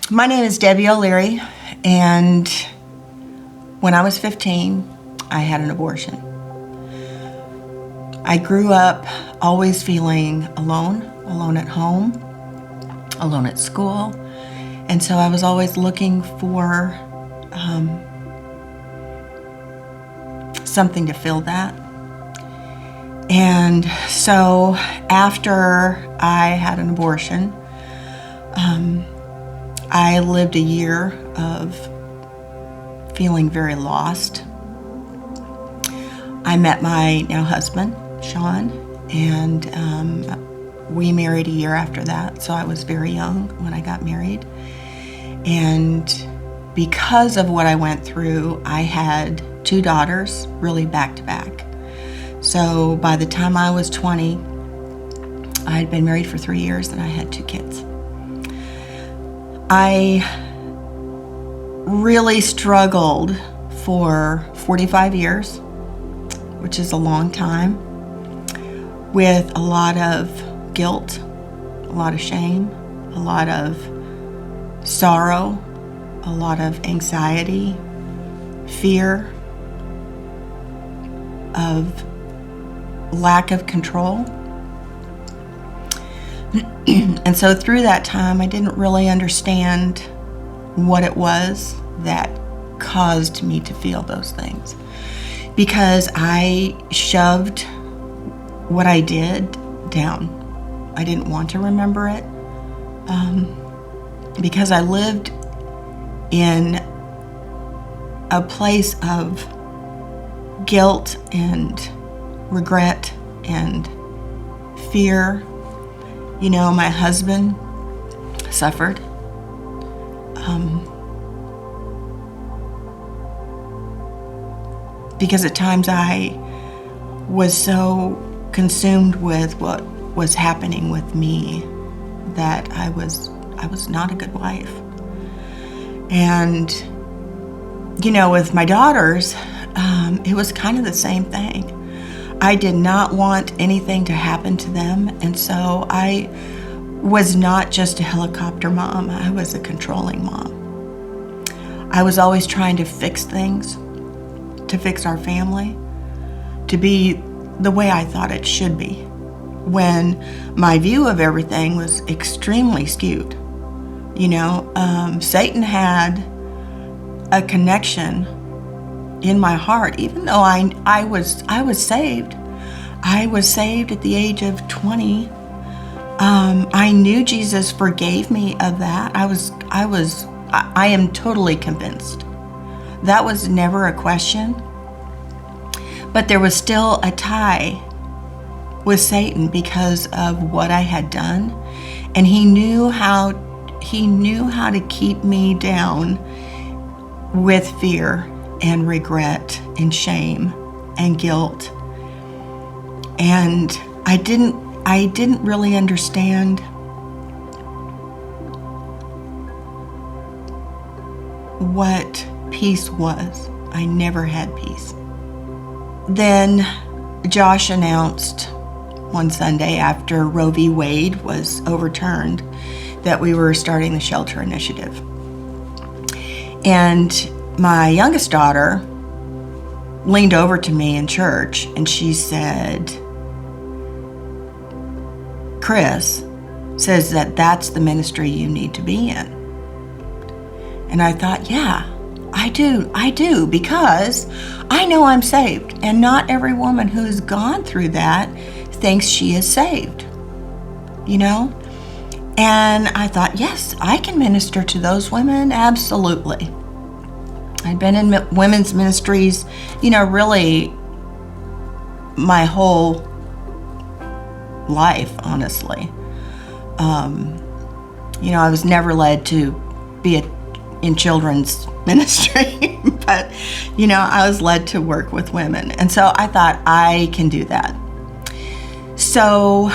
My name is Debbie O'Leary, and when I was 15, I had an abortion. I grew up always feeling alone at home, alone at school, and so I was always looking for something to fill that. And so after I had an abortion, I lived a year of feeling very lost. I met my now husband, Sean, and we married a year after that, so I was very young when I got married. And because of what I went through, I had 2 daughters really back to back. So by the time I was 20, I had been married for 3 years and I had 2 kids. I really struggled for 45 years, which is a long time, with a lot of guilt, a lot of shame, a lot of sorrow, a lot of anxiety, fear, of lack of control. And so through that time, I didn't really understand what it was that caused me to feel those things, because I shoved what I did down. I didn't want to remember it, because I lived in a place of guilt and regret and fear. You know, my husband suffered. Because at times I was so consumed with what was happening with me that I was not a good wife. And, you know, with my daughters, it was kind of the same thing. I did not want anything to happen to them, and so I was not just a helicopter mom, I was a controlling mom. I was always trying to fix things, to fix our family, to be the way I thought it should be, when my view of everything was extremely skewed. You know, Satan had a connection in my heart, even though I was saved. I was saved at the age of 20. I knew Jesus forgave me of that. I am totally convinced. That was never a question. But there was still a tie with Satan because of what I had done, and he knew how to keep me down with fear and regret and shame and guilt. And I didn't really understand what peace was. I never had peace. Then Josh announced one Sunday after Roe v. Wade was overturned that we were starting the Shelter Initiative. And my youngest daughter leaned over to me in church and she said, "Chris says that that's the ministry you need to be in." And I thought, yeah, I do, because I know I'm saved, and not every woman who's gone through that thinks she is saved, you know? And I thought, yes, I can minister to those women, absolutely. I'd been in women's ministries, you know, really my whole life, honestly. You know, I was never led to be in children's ministry, but, you know, I was led to work with women. And so I thought, I can do that. So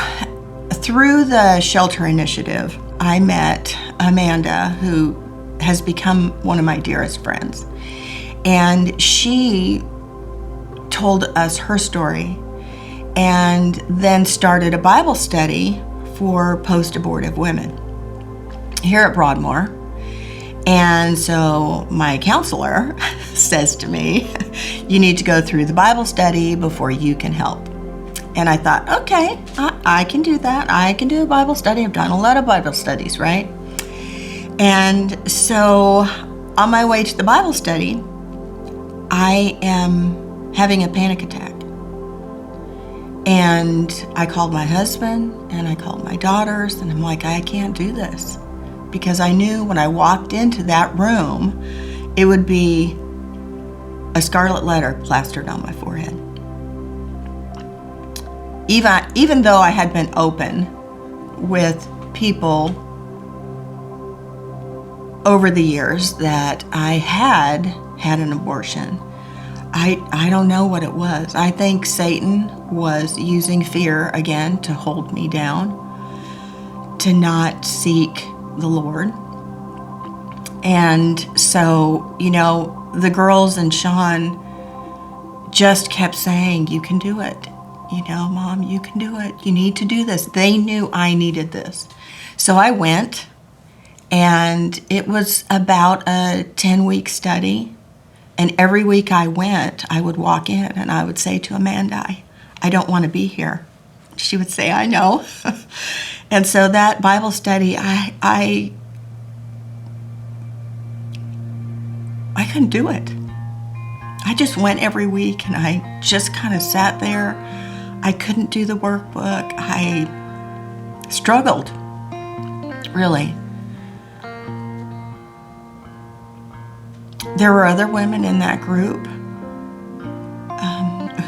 through the Shelter Initiative, I met Amanda, who has become one of my dearest friends. And she told us her story and then started a Bible study for post-abortive women here at Broadmoor. And so my counselor says to me, you need to go through the Bible study before you can help. And I thought, okay, I can do that. I can do a Bible study. I've done a lot of Bible studies, right? And so on my way to the Bible study, I am having a panic attack. And I called my husband and I called my daughters, and I'm like, I can't do this. Because I knew when I walked into that room, it would be a scarlet letter plastered on my forehead. Even though I had been open with people over the years that I had an abortion, I don't know what it was. I think Satan was using fear again to hold me down, to not seek the Lord. And so, the girls and Sean just kept saying, you can do it. Mom, you can do it. You need to do this. They knew I needed this. So I went, and it was about a 10-week study. And every week I went, I would walk in and I would say to Amanda, I don't want to be here. She would say, I know. And so that Bible study, I couldn't do it. I just went every week and I just kind of sat there. I couldn't do the workbook. I struggled, really. There were other women in that group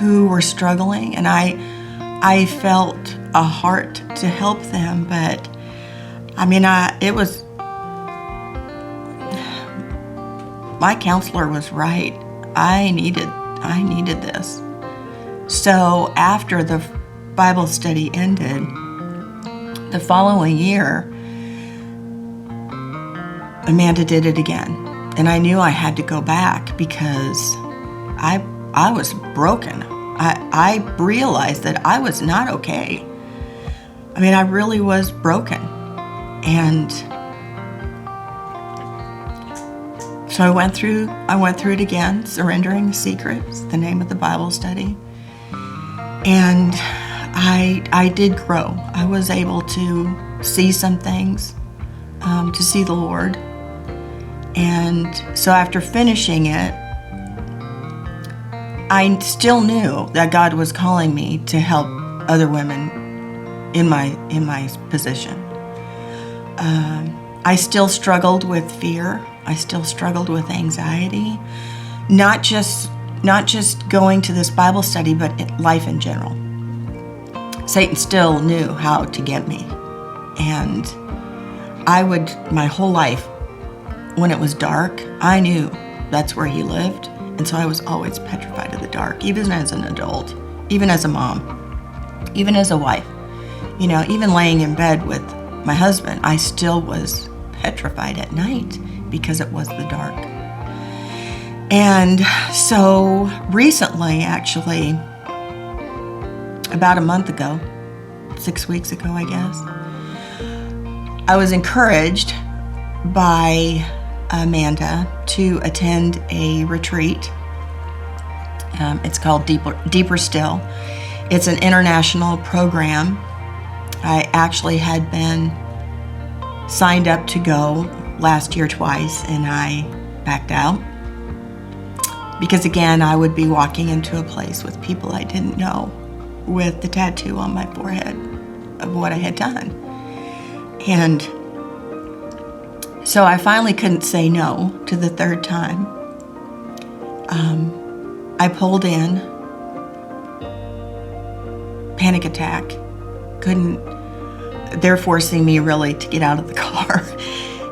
who were struggling, and I felt a heart to help them, but it was, my counselor was right. I needed this. So after the Bible study ended, the following year, Amanda did it again. And I knew I had to go back because I was broken. I realized that I was not okay. I really was broken. And so I went through it again, Surrendering the Secrets, the name of the Bible study. And I did grow. I was able to see some things, to see the Lord. And so after finishing it, I still knew that God was calling me to help other women in my position. I still struggled with fear. I still struggled with anxiety, not just going to this Bible study, but life in general. Satan still knew how to get me, and my whole life, when it was dark, I knew that's where he lived, and so I was always petrified of the dark, even as an adult, even as a mom, even as a wife. Even laying in bed with my husband, I still was petrified at night because it was the dark. And so recently, actually, about a month ago, 6 weeks ago, I guess, I was encouraged by Amanda to attend a retreat. It's called Deeper Still. It's an international program. I actually had been signed up to go last year twice, and I backed out. Because again, I would be walking into a place with people I didn't know, with the tattoo on my forehead of what I had done. And so I finally couldn't say no to the third time. I pulled in, panic attack, they're forcing me really to get out of the car.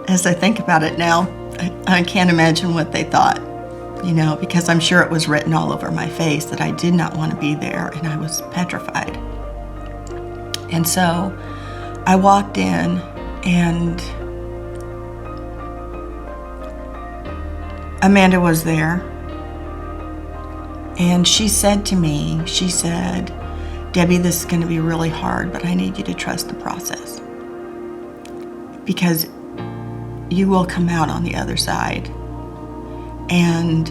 As I think about it now, I can't imagine what they thought, because I'm sure it was written all over my face that I did not want to be there, and I was petrified. And so I walked in, and Amanda was there, and she said to me, Debbie, this is going to be really hard, but I need you to trust the process. Because you will come out on the other side. And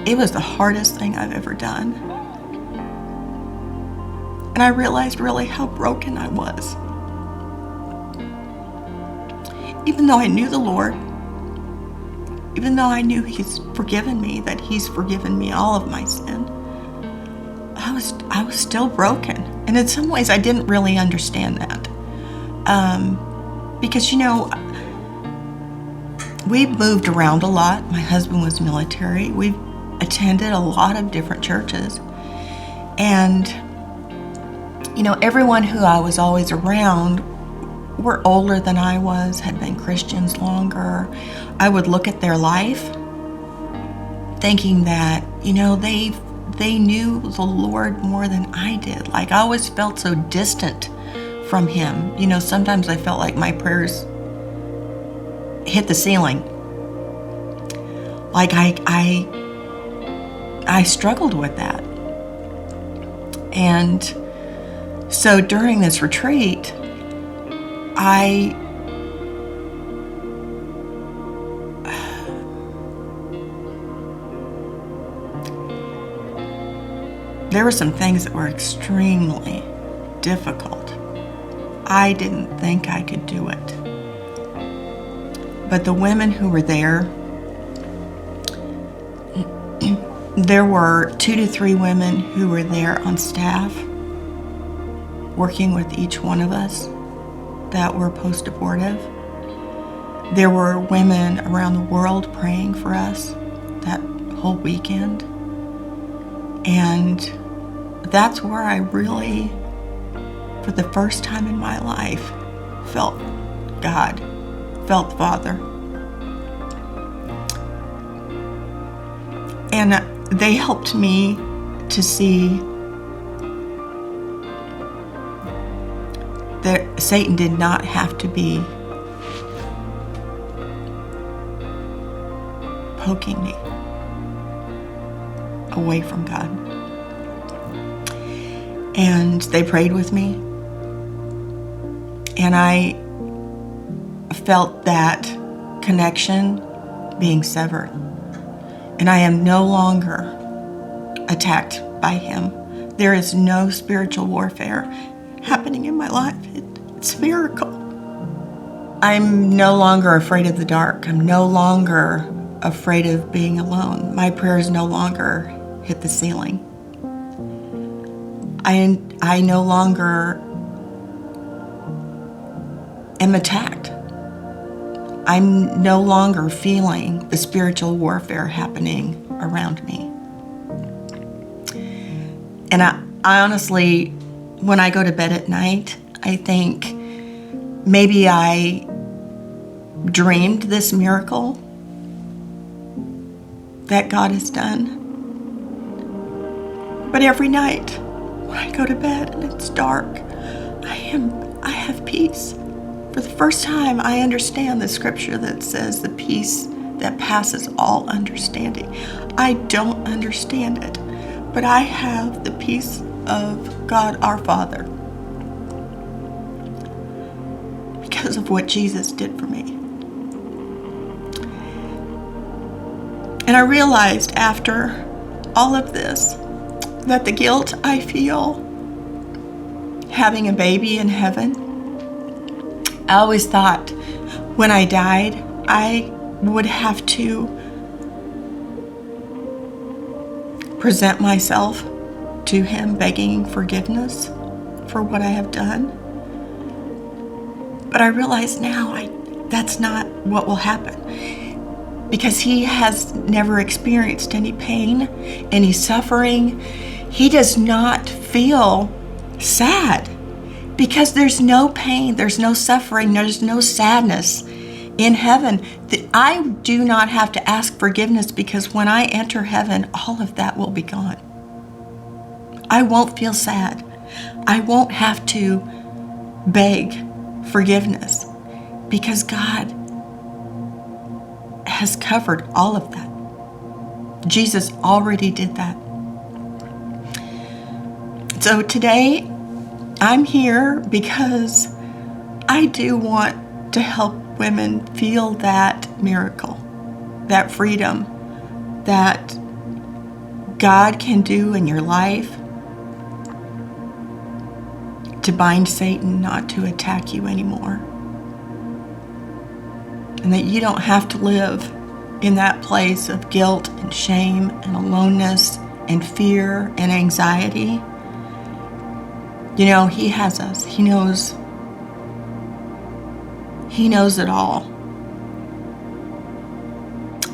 it was the hardest thing I've ever done. And I realized really how broken I was. Even though I knew the Lord, even though I knew He's forgiven me, that He's forgiven me all of my sin, I was still broken. And in some ways I didn't really understand that. Because, we've moved around a lot. My husband was military. We've attended a lot of different churches. And, everyone who I was always around were older than I was, had been Christians longer. I would look at their life thinking that, they knew the Lord more than I did. Like, I always felt so distant from Him. Sometimes I felt like my prayers hit the ceiling. Like I struggled with that. And so during this retreat, there were some things that were extremely difficult. I didn't think I could do it. But the women who were there, there were 2 to 3 women who were there on staff, working with each one of us that were post-abortive. There were women around the world praying for us that whole weekend. And that's where I really, for the first time in my life, felt God, felt Father. And they helped me to see that Satan did not have to be poking me away from God. And they prayed with me. And I felt that connection being severed. And I am no longer attacked by him. There is no spiritual warfare happening in my life. It's a miracle. I'm no longer afraid of the dark. I'm no longer afraid of being alone. My prayers no longer hit the ceiling. I no longer am attacked. I'm no longer feeling the spiritual warfare happening around me. And I honestly, when I go to bed at night, I think maybe I dreamed this miracle that God has done. But every night when I go to bed and it's dark, I have peace. For the first time, I understand the scripture that says the peace that passes all understanding. I don't understand it, but I have the peace of God our Father because of what Jesus did for me. And I realized after all of this that the guilt I feel having a baby in heaven, I always thought when I died, I would have to present myself to him begging forgiveness for what I have done. But I realize now that's not what will happen, because he has never experienced any pain, any suffering. He does not feel sad because there's no pain, there's no suffering, there's no sadness in heaven. I do not have to ask forgiveness because when I enter heaven, all of that will be gone. I won't feel sad. I won't have to beg forgiveness because God has covered all of that. Jesus already did that. So today, I'm here because I do want to help women feel that miracle, that freedom that God can do in your life to bind Satan not to attack you anymore. And that you don't have to live in that place of guilt and shame and aloneness and fear and anxiety. You know, He has us. He knows it all.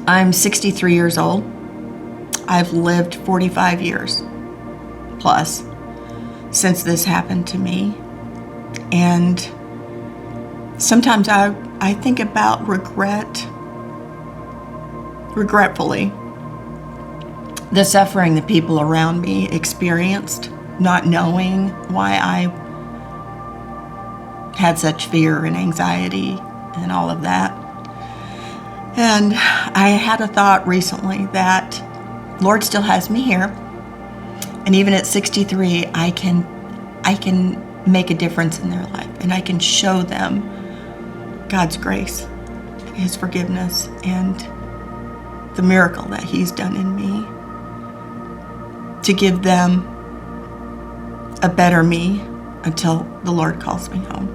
I'm 63 years old. I've lived 45 years plus since this happened to me. And sometimes I think about regretfully, the suffering the people around me experienced, not knowing why I had such fear and anxiety and all of that. And I had a thought recently that Lord still has me here. And even at 63, I can make a difference in their life, and I can show them God's grace, His forgiveness, and the miracle that He's done in me to give them a better me until the Lord calls me home.